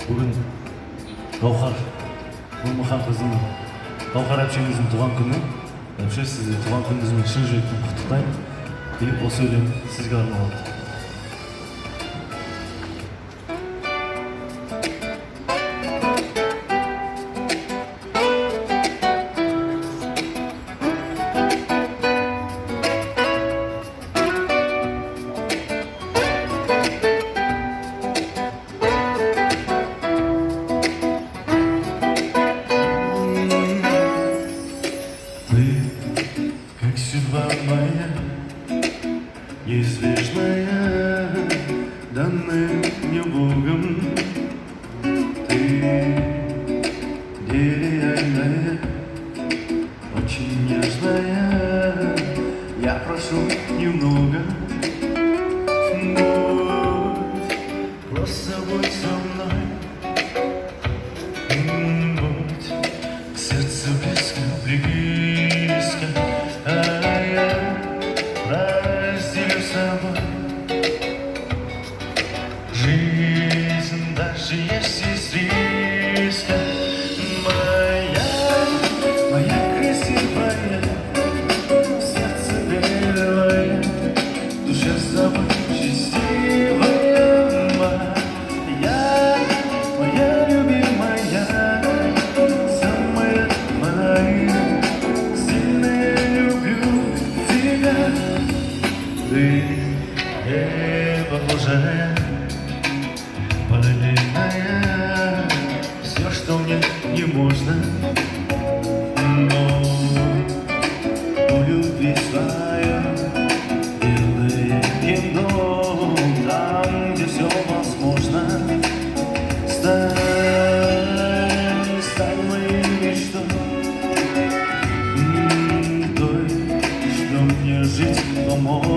Бүгін Гаухар Нурмаханқызының, Гаухар әпшеміздің туған күні. Әпше, сізді туған күніңізбен шын жүректен құттықтаймын. Деп осы өлең сізге арналады. Как судьба моя, неизбежная, данная мне Богом. Ты нереальная, очень нежная. Я прошу немного, будь просто будь со мной, будь к сердцу близко, близко. А я разделю с тобой жизнь, даже если с риском. Моя красивая, сердце белое, душа с тобой счастливая. Моя любимая, самая моя, сильно люблю тебя. Ты не похожая, параллельная, все, что мне не можно, но полюби свое белое кино, там, где все возможно. Стань моей мечтой, той, что мне жить поможет.